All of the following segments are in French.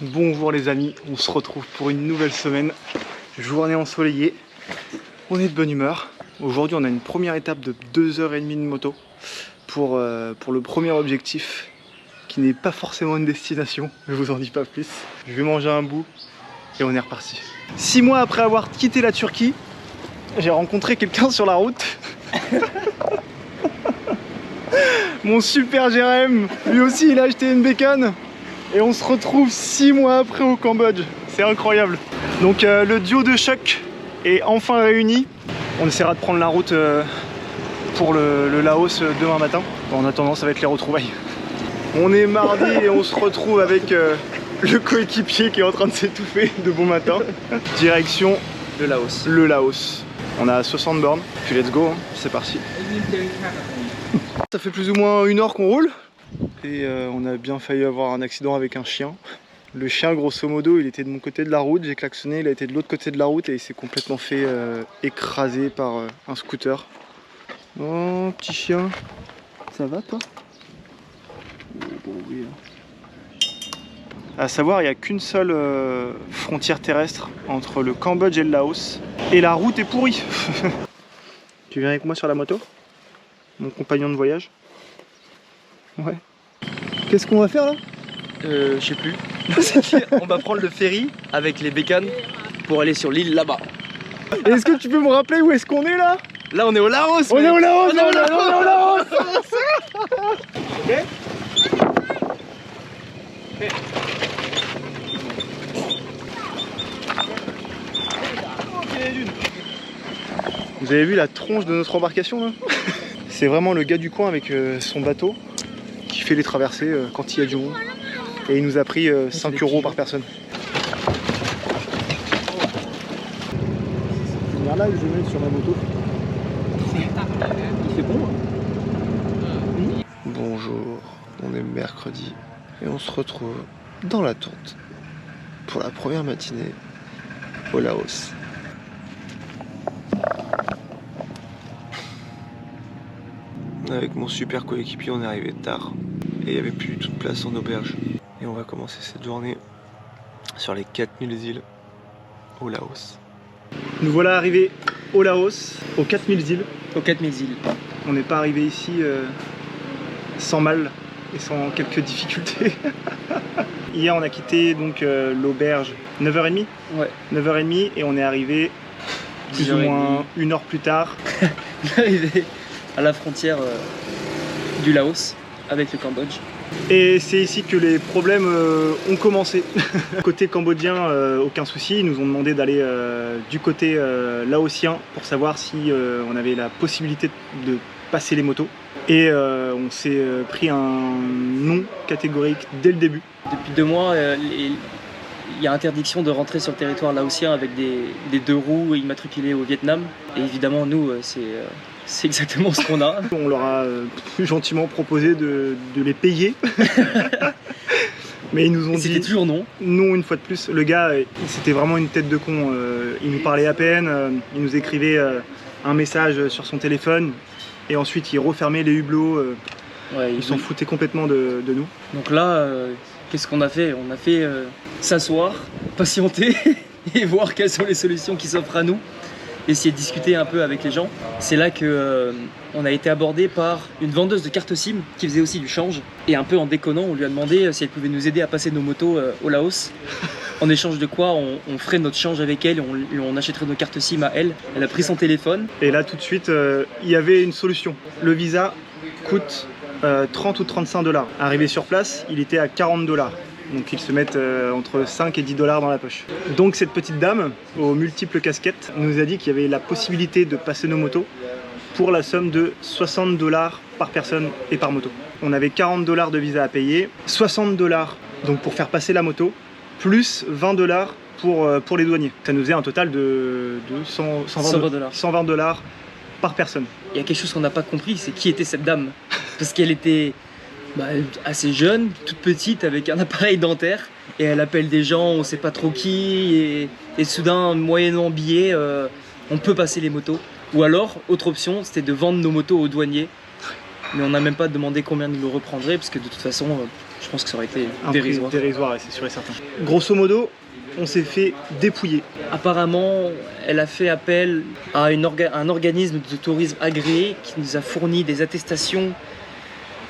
Bonjour les amis, on se retrouve pour une nouvelle semaine, journée ensoleillée, on est de bonne humeur. Aujourd'hui on a une première étape de 2h30 de moto pour le premier objectif qui n'est pas forcément une destination, je vous en dis pas plus. Je vais manger un bout et on est reparti. 6 mois après avoir quitté la Turquie, j'ai rencontré quelqu'un sur la route. Mon super Jérém, lui aussi il a acheté une bécane. Et on se retrouve 6 mois après au Cambodge, c'est incroyable. Donc le duo de choc est enfin réuni. On essaiera de prendre la route pour le Laos demain matin. En attendant, ça va être les retrouvailles. On est mardi et on se retrouve avec le coéquipier qui est en train de s'étouffer de bon matin. Direction le Laos. Le Laos. On a 60 bornes, puis let's go, hein. C'est parti. Ça fait plus ou moins 1 heure qu'on roule. Et on a bien failli avoir un accident avec un chien. Le chien, grosso modo, il était de mon côté de la route, j'ai klaxonné, il a été de l'autre côté de la route et il s'est complètement fait écraser par un scooter. Oh, petit chien, ça va toi? Oh, bon, oui. À savoir, il n'y a qu'une seule frontière terrestre entre le Cambodge et le Laos. Et la route est pourrie. Tu viens avec moi sur la moto? Mon compagnon de voyage? Ouais. Qu'est-ce qu'on va faire là? Je sais plus. On va prendre le ferry avec les bécanes pour aller sur l'île là-bas. Est-ce que tu peux me rappeler où est-ce qu'on est là? Là on est au Laos. On est au Laos. On est au Laos. Ok. Vous avez vu la tronche de notre embarcation là? C'est vraiment le gars du coin avec son bateau qui fait les traversées quand il y a du monde. Et il nous a pris 5 € par personne. Là, je vais mettre sur ma moto. Il fait bon. Bonjour, on est mercredi et on se retrouve dans la tente pour la première matinée au Laos. Avec mon super coéquipier, on est arrivé tard et il n'y avait plus du tout de place en auberge. Et on va commencer cette journée sur les 4000 îles au Laos. Nous voilà arrivés au Laos, aux 4000 îles. Aux 4000 îles. On n'est pas arrivé ici sans mal et sans quelques difficultés. Hier, on a quitté donc l'auberge 9h30. Ouais. 9h30 et on est arrivé plus ou moins 1 heure plus tard. On est arrivé à la frontière du Laos avec le Cambodge. Et c'est ici que les problèmes ont commencé. Côté cambodgien, aucun souci. Ils nous ont demandé d'aller du côté laotien pour savoir si on avait la possibilité de passer les motos. Et on s'est pris un non catégorique dès le début. Depuis 2 mois, il y a interdiction de rentrer sur le territoire laotien avec des 2 roues immatriculées au Vietnam. Et évidemment, nous, c'est exactement ce qu'on a. On leur a gentiment proposé de les payer. Mais ils nous ont dit... C'était toujours non. Non, une fois de plus. Le gars, c'était vraiment une tête de con. Il nous parlait à peine, il nous écrivait un message sur son téléphone. Et ensuite, il refermait les hublots. Ouais, ils s'en foutaient complètement de nous. Donc là, qu'est-ce qu'on a fait? On a fait s'asseoir, patienter et voir quelles sont les solutions qui s'offrent à nous. Essayer de discuter un peu avec les gens. C'est là que on a été abordé par une vendeuse de cartes SIM qui faisait aussi du change. Et un peu en déconnant, on lui a demandé si elle pouvait nous aider à passer nos motos au Laos. En échange de quoi on ferait notre change avec elle, on achèterait nos cartes SIM à elle. Elle a pris son téléphone. Et là tout de suite, il y avait une solution. Le visa coûte 30 ou 35 $. Arrivé sur place, il était à 40 $. Donc ils se mettent entre 5 et 10 $ dans la poche. Donc cette petite dame, aux multiples casquettes, nous a dit qu'il y avait la possibilité de passer nos motos pour la somme de 60 $ par personne et par moto. On avait 40 $ de visa à payer, 60 $ donc pour faire passer la moto, plus 20 $ pour les douaniers. Ça nous faisait un total de 120 $. par personne. Il y a quelque chose qu'on n'a pas compris, c'est qui était cette dame. Parce qu'elle était assez jeune, toute petite, avec un appareil dentaire. Et elle appelle des gens, on sait pas trop qui. Et soudain, moyennant billet, on peut passer les motos. Ou alors, autre option, c'était de vendre nos motos aux douaniers. Mais on n'a même pas demandé combien nous le reprendraient, parce que de toute façon, je pense que ça aurait été dérisoire. Dérisoire, c'est sûr et certain. Grosso modo, on s'est fait dépouiller. Apparemment, elle a fait appel à un organisme de tourisme agréé qui nous a fourni des attestations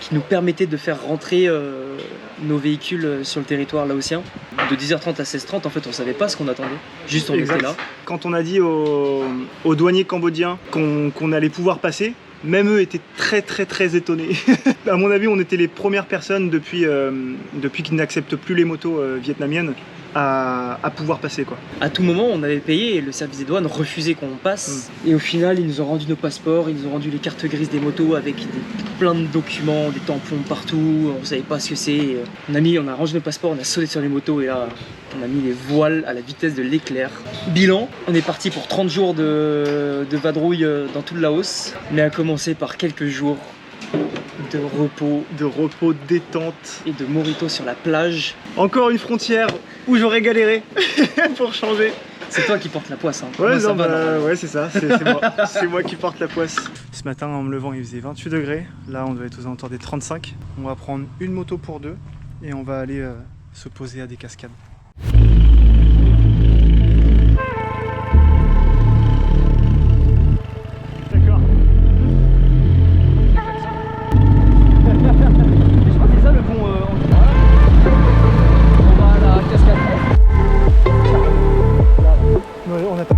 qui nous permettaient de faire rentrer nos véhicules sur le territoire laotien. De 10h30 à 16h30, en fait, on savait pas ce qu'on attendait. Juste, on était là. Quand on a dit aux douaniers cambodgiens qu'on allait pouvoir passer, même eux étaient très étonnés. À mon avis, on était les premières personnes depuis qu'ils n'acceptent plus les motos vietnamiennes à pouvoir passer, quoi. À tout moment, on avait payé et le service des douanes refusait qu'on passe. Et au final, ils nous ont rendu nos passeports, ils nous ont rendu les cartes grises des motos avec plein de documents, des tampons partout. On savait pas ce que c'est. On a rangé nos passeports, on a sauté sur les motos et là, on a mis les voiles à la vitesse de l'éclair. Bilan, on est parti pour 30 jours de vadrouille dans tout le Laos, mais à commencer par quelques jours de repos, détente et de mojito sur la plage. Encore une frontière où j'aurais galéré pour changer. C'est toi qui portes la poisse, hein. Ouais, ouais, c'est ça, c'est moi. C'est moi qui porte la poisse. Ce matin, en me levant, il faisait 28 degrés. Là, on doit être aux alentours des 35. On va prendre une moto pour deux et on va aller se poser à des cascades. D'accord. Je crois que c'est ça le pont en général. On va à la cascade. Ouais, on attend.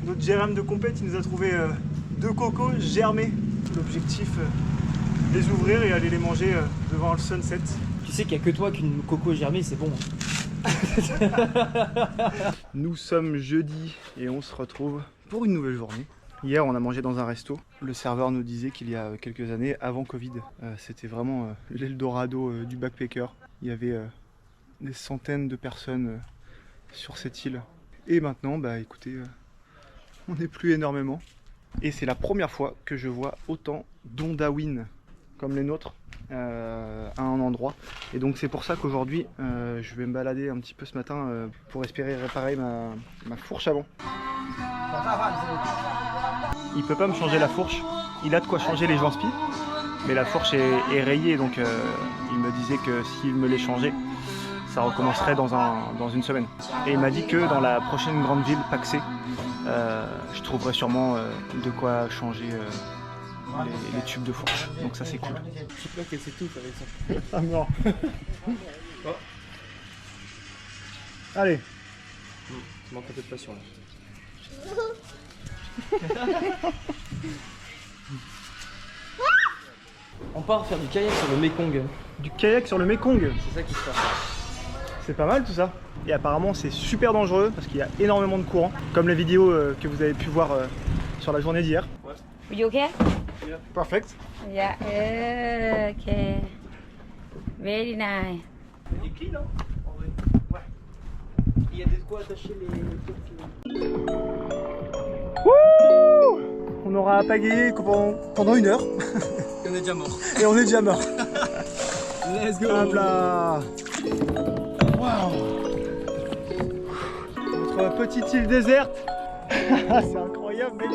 Notre Jérém de compète, il nous a trouvé 2 cocos germés. L'objectif, les ouvrir et aller les manger devant le sunset. Tu sais qu'il n'y a que toi qu'une coco germée, c'est bon. Nous sommes jeudi et on se retrouve pour une nouvelle journée. Hier, on a mangé dans un resto. Le serveur nous disait qu'il y a quelques années, avant Covid, c'était vraiment l'Eldorado du backpacker. Il y avait des centaines de personnes sur cette île. Et maintenant, bah écoutez, on n'est plus énormément. Et c'est la première fois que je vois autant d'ondawin comme les nôtres à un endroit. Et donc c'est pour ça qu'aujourd'hui, je vais me balader un petit peu ce matin pour espérer réparer ma fourche à vent. Il peut pas me changer la fourche. Il a de quoi changer les joints spi, mais la fourche est rayée, donc il me disait que s'il me les changeait, ça recommencerait dans une semaine. Et il m'a dit que dans la prochaine grande ville, Paksé, je trouverai sûrement de quoi changer les tubes de fourche. Donc ça c'est cool. Je sais pas qu'elle s'étouffe avec ça. Ah non. Allez. Tu manques un peu de passion là. On part faire du kayak sur le Mekong. Du kayak sur le Mekong. C'est ça qui se passe. C'est pas mal tout ça. Et apparemment c'est super dangereux parce qu'il y a énormément de courant. Comme les vidéos que vous avez pu voir sur la journée d'hier. Are you okay? Yeah. Perfect. Yeah. Okay. Very nice. Il est clean, hein, en vrai. Ouais. Il y a de quoi attacher les... Wouh! On aura pagayé pendant 1 heure. Et on est déjà mort. Et on est déjà mort. Let's go. Hop là. Notre petite île déserte. C'est incroyable, mec.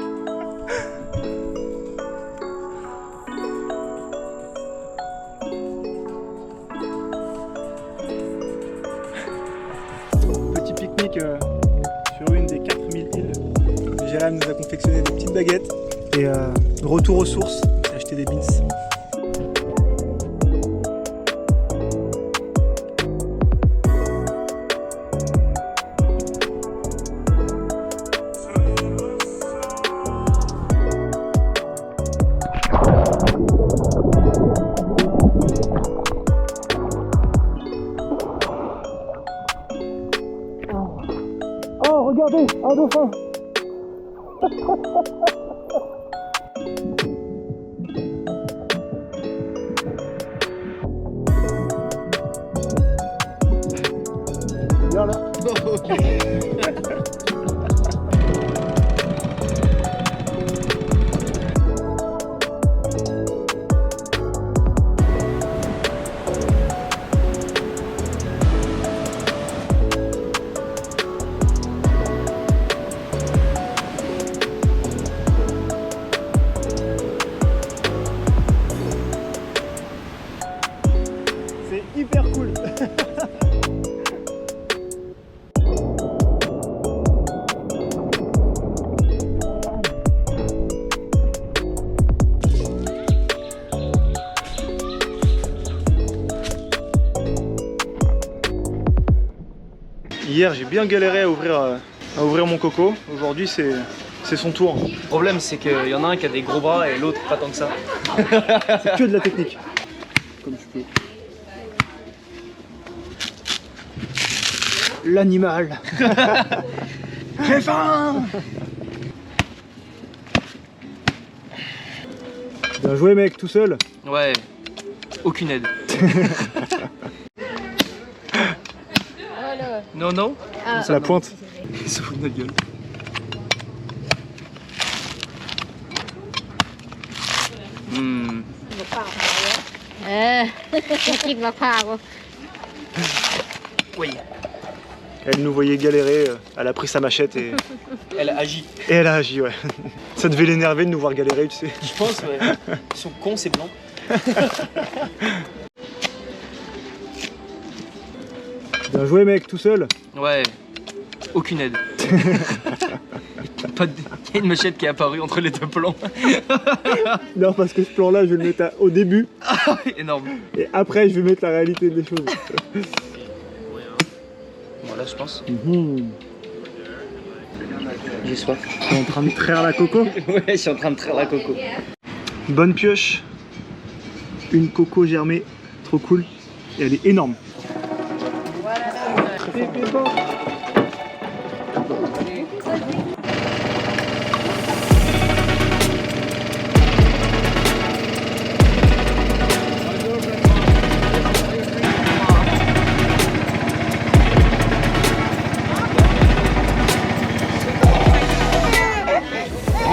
Petit pique-nique sur une des 4000 îles. Jérém nous a confectionné des petites baguettes. Et retour aux sources, j'ai acheté des beans. Oh, regardez, un dauphin. Viens là. C'est hyper cool. Hier j'ai bien galéré à ouvrir mon coco. Aujourd'hui c'est son tour. Le problème, c'est qu'il y en a un qui a des gros bras et l'autre pas tant que ça. C'est que de la technique. Comme tu peux. L'animal. J'ai faim. Bien joué mec, tout seul. Ouais, aucune aide. Non, non. La pointe. Il se fout de notre gueule. Oui. Elle nous voyait galérer, elle a pris sa machette et Elle agit. elle a agi, ouais. Ça devait l'énerver de nous voir galérer, tu sais. Je pense, ouais. Ils sont cons, ces blancs. Bien joué mec, tout seul. Ouais, aucune aide. Pas de... Il y a une machette qui est apparue entre les deux plans. Non, parce que ce plan-là, je vais le mettre au début. Énorme. Et après, je vais mettre la réalité des choses. Voilà, je pense. J'ai soif. Je suis en train de traire la coco. Ouais, je suis en train de traire la coco. Bonne pioche. Une coco germée. Trop cool. Et elle est énorme.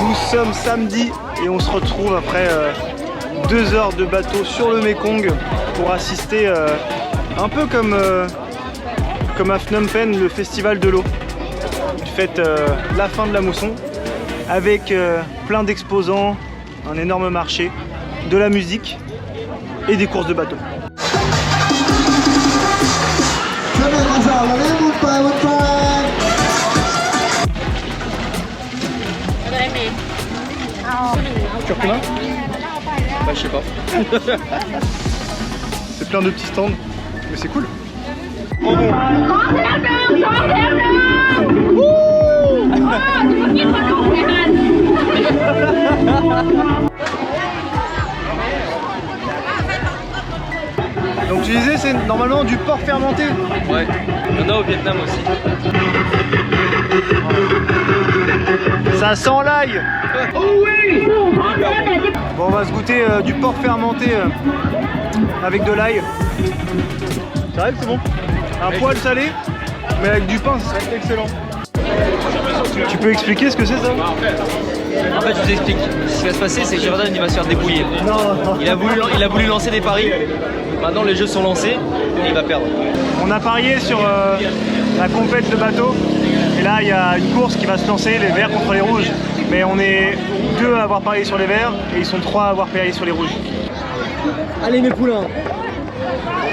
Nous sommes samedi et on se retrouve après 2 heures de bateau sur le Mekong pour assister un peu comme à Phnom Penh, le festival de l'eau. Une fête la fin de la mousson avec plein d'exposants, un énorme marché, de la musique et des courses de bateau. Tu as pris un ? Bah, je sais pas. C'est plein de petits stands, mais c'est cool. Donc tu disais c'est normalement du porc fermenté. Ouais, il y en a au Vietnam aussi. Ça sent l'ail. Bon, on va se goûter du porc fermenté avec de l'ail. Ça arrive, c'est bon. Un poil salé, mais avec du pain, ça serait excellent. Tu peux expliquer ce que c'est ça? En fait, je vous explique. Ce qui va se passer, c'est que Jordan il va se faire débrouiller. Non. Il a voulu lancer des paris. Maintenant les jeux sont lancés et il va perdre. On a parié sur la compète de bateau. Et là, il y a une course qui va se lancer, les verts contre les rouges. Mais on est 2 à avoir parié sur les verts et ils sont 3 à avoir parié sur les rouges. Allez mes poulains.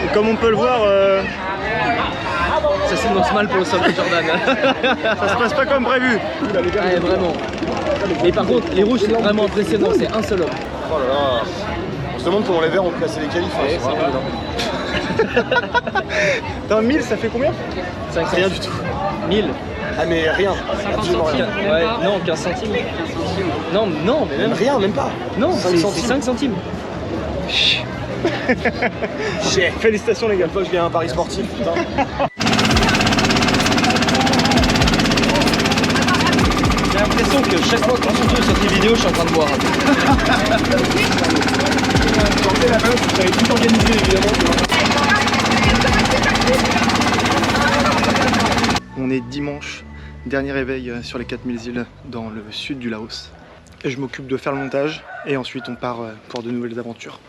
Et comme on peut le voir, Ça s'annonce mal pour le sol de Jordan. ça se passe pas comme prévu. Ouais, vraiment. Mais par contre, les rouges, c'est vraiment impressionnant. C'est un seul homme. Oh là là. On se demande comment les verts ont placé les qualifs. Ouais, c'est vrai. Dans 1000, ça fait combien? Rien du tout. 1000. Ah mais rien. Absolument rien. Ouais, non, 15 centimes. Non, non, mais même Rien, même pas. Non, 5 c'est centimes. 5 centimes. Félicitations les gars. Une fois que je viens à un pari sportif, putain. J'ai l'impression que chaque fois qu'on se retrouve sur ces vidéos, je suis en train de boire. J'en la même, j'avais tout organisé évidemment. On est dimanche, dernier réveil sur les 4000 îles dans le sud du Laos. Et je m'occupe de faire le montage et ensuite on part pour de nouvelles aventures.